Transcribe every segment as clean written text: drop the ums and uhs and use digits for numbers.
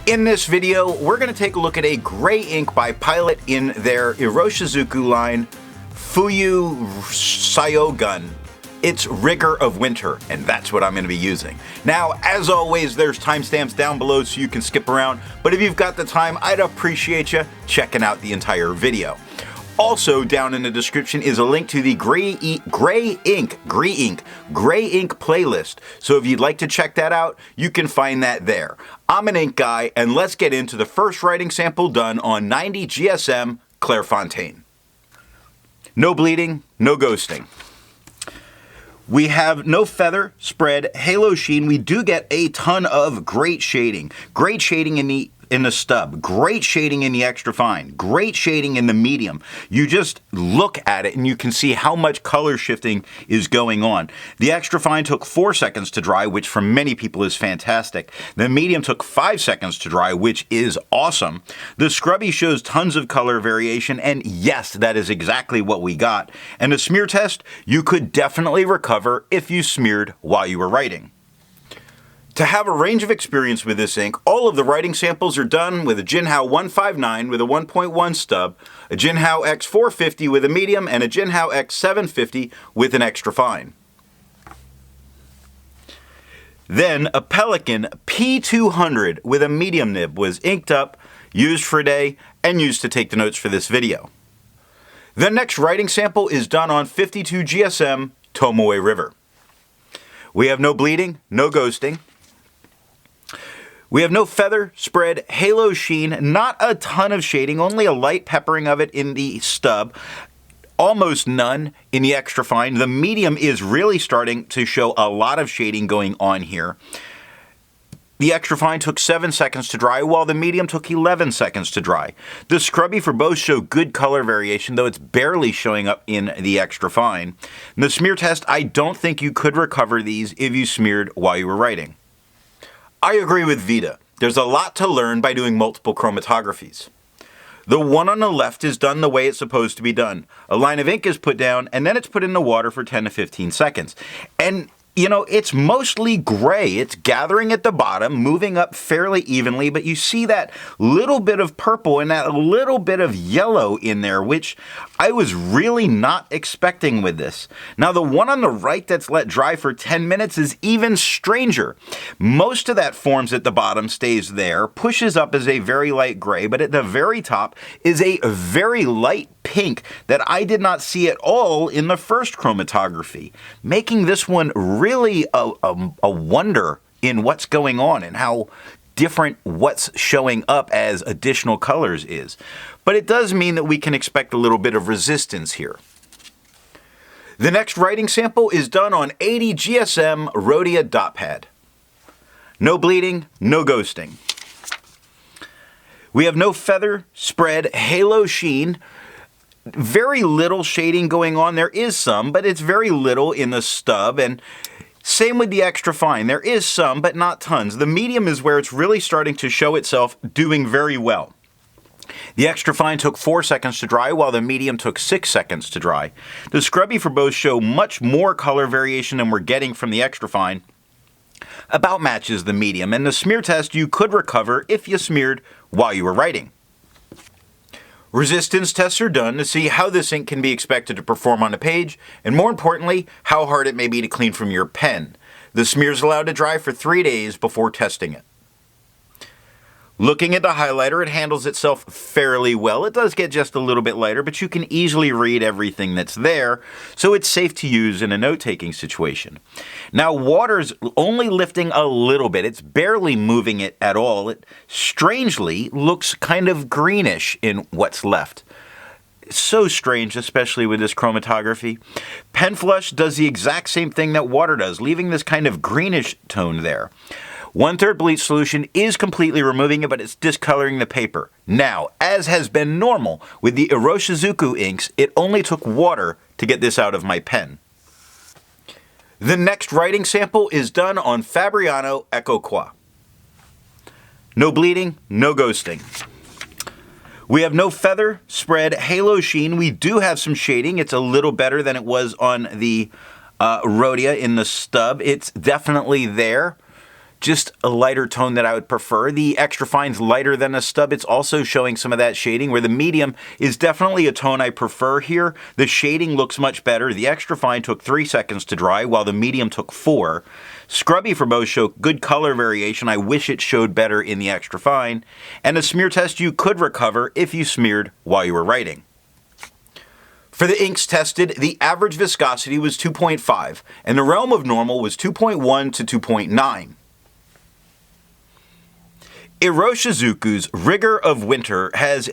In this video, we're going to take a look at a gray ink by Pilot in their Iroshizuku line, Fuyu syogun. It's Rigor of Winter, and that's what I'm going to be using. Now, as always, there's timestamps down below so you can skip around, but if you've got the time, I'd appreciate you checking out the entire video. Also, down in the description is a link to the gray ink playlist. So if you'd like to check that out, you can find that there. I'm an ink guy, and let's get into the first writing sample done on 90 GSM Clairfontaine. No bleeding, no ghosting. We have no feather, spread, halo sheen. We do get a ton of great shading. Great shading in the stub, great shading in the extra fine, great shading in the medium. You just look at it and you can see how much color shifting is going on. The extra fine took 4 seconds to dry, which for many people is fantastic. The medium took 5 seconds to dry, which is awesome. The scrubby shows tons of color variation, and yes, that is exactly what we got. And the smear test, you could definitely recover if you smeared while you were writing. To have a range of experience with this ink, all of the writing samples are done with a Jinhao 159 with a 1.1 stub, a Jinhao X450 with a medium, and a Jinhao X750 with an extra fine. Then a Pelican P200 with a medium nib was inked up, used for a day, and used to take the notes for this video. The next writing sample is done on 52 GSM Tomoe River. We have no bleeding, no ghosting. We have no feather, spread, halo sheen, not a ton of shading, only a light peppering of it in the stub, almost none in the extra fine. The medium is really starting to show a lot of shading going on here. The extra fine took 7 seconds to dry, while the medium took 11 seconds to dry. The scrubby for both show good color variation, though it's barely showing up in the extra fine. In the smear test, I don't think you could recover these if you smeared while you were writing. I agree with Vita. There's a lot to learn by doing multiple chromatographies. The one on the left is done the way it's supposed to be done. A line of ink is put down, and then it's put in the water for 10 to 15 seconds. And you know, it's mostly gray. It's gathering at the bottom, moving up fairly evenly, but you see that little bit of purple and that little bit of yellow in there, which I was really not expecting with this. Now, the one on the right that's let dry for 10 minutes is even stranger. Most of that forms at the bottom stays there, pushes up as a very light gray, but at the very top is a very light pink that I did not see at all in the first chromatography, making this one really a wonder in what's going on and how different what's showing up as additional colors is. But it does mean that we can expect a little bit of resistance here. The next writing sample is done on 80 GSM Rhodia dot pad. No bleeding, no ghosting. We have no feather, spread, halo sheen. Very little shading going on. There is some, but it's very little in the stub, and same with the extra fine. There is some, but not tons. The medium is where it's really starting to show itself doing very well. The extra fine took 4 seconds to dry, while the medium took 6 seconds to dry. The scrubby for both show much more color variation than we're getting from the extra fine. About matches the medium, and the smear test you could recover if you smeared while you were writing. Resistance tests are done to see how this ink can be expected to perform on a page, and more importantly, how hard it may be to clean from your pen. The smear is allowed to dry for 3 days before testing it. Looking at the highlighter, it handles itself fairly well. It does get just a little bit lighter, but you can easily read everything that's there, so it's safe to use in a note-taking situation. Now, water's only lifting a little bit. It's barely moving it at all. It strangely looks kind of greenish in what's left. It's so strange, especially with this chromatography. Pen flush does the exact same thing that water does, leaving this kind of greenish tone there. 1/3 bleach solution is completely removing it, but it's discoloring the paper. Now, as has been normal with the Iroshizuku inks, it only took water to get this out of my pen. The next writing sample is done on Fabriano Eco Qua. No bleeding, no ghosting. We have no feather, spread, halo sheen. We do have some shading. It's a little better than it was on the Rhodia in the stub. It's definitely there. just a lighter tone that I would prefer. The extra fine's lighter than a stub. It's also showing some of that shading, where the medium is definitely a tone I prefer here. The shading looks much better. The extra fine took 3 seconds to dry, while the medium took 4. Scrubby for both show good color variation. I wish it showed better in the extra fine. And a smear test you could recover if you smeared while you were writing. For the inks tested, the average viscosity was 2.5, and the realm of normal was 2.1 to 2.9. Iroshizuku's Rigor of Winter has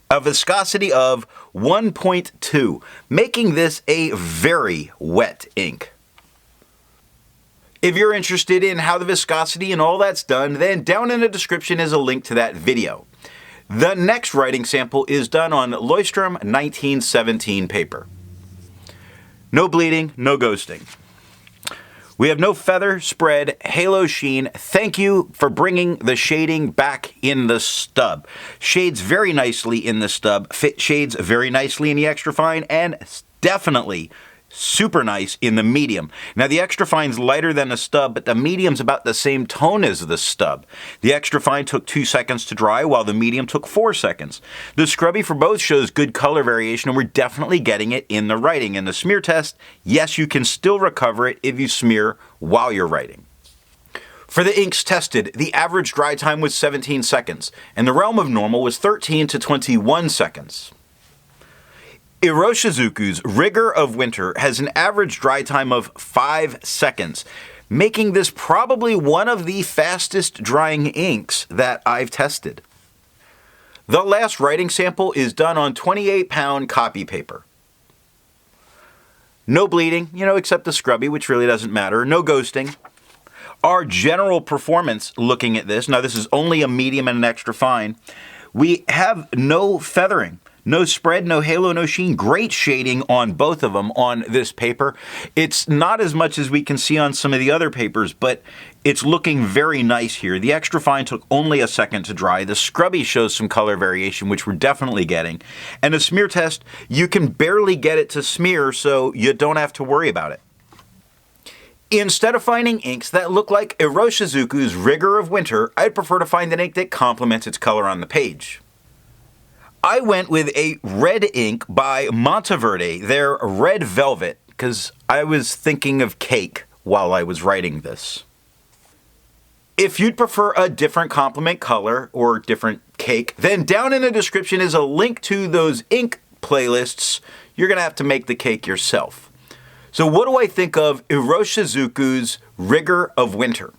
a viscosity of 1.2, making this a very wet ink. If you're interested in how the viscosity and all that's done, then down in the description is a link to that video. The next writing sample is done on Leuchtturm 1917 paper. No bleeding, no ghosting. We have no feather, spread, halo sheen. Thank you for bringing the shading back in the stub. Shades very nicely in the stub, shades very nicely in the extra fine, and definitely super nice in the medium. Now the extra fine's lighter than the stub, but the medium's about the same tone as the stub. The extra fine took 2 seconds to dry, while the medium took 4 seconds. The scrubby for both shows good color variation, and we're definitely getting it in the writing. In the smear test, yes, you can still recover it if you smear while you're writing. For the inks tested, the average dry time was 17 seconds, and the realm of normal was 13 to 21 seconds. Iroshizuku's Rigor of Winter has an average dry time of 5 seconds, making this probably one of the fastest drying inks that I've tested. The last writing sample is done on 28-pound copy paper. No bleeding, except the scrubby, which really doesn't matter. No ghosting. Our general performance looking at this, now this is only a medium and an extra fine, we have no feathering. No spread, no halo, no sheen. Great shading on both of them on this paper. It's not as much as we can see on some of the other papers, but it's looking very nice here. The extra fine took only a second to dry. The scrubby shows some color variation, which we're definitely getting. And a smear test, you can barely get it to smear, so you don't have to worry about it. Instead of finding inks that look like Iroshizuku's Rigor of Winter, I'd prefer to find an ink that complements its color on the page. I went with a red ink by Monteverde, their Red Velvet, because I was thinking of cake while I was writing this. If you'd prefer a different complement color or different cake, then down in the description is a link to those ink playlists. You're going to have to make the cake yourself. So what do I think of Iroshizuku's Rigor of Winter?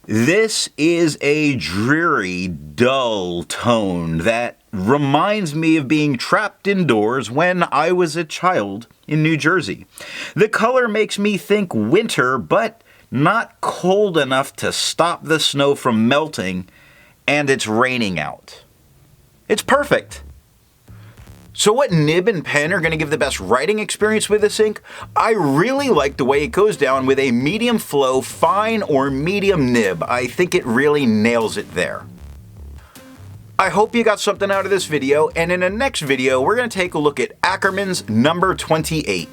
This is a dreary, dull tone that reminds me of being trapped indoors when I was a child in New Jersey. The color makes me think winter, but not cold enough to stop the snow from melting, and it's raining out. It's perfect. So what nib and pen are going to give the best writing experience with this ink? I really like the way it goes down with a medium flow, fine or medium nib. I think it really nails it there. I hope you got something out of this video, and in the next video we're going to take a look at Ackerman's number 28.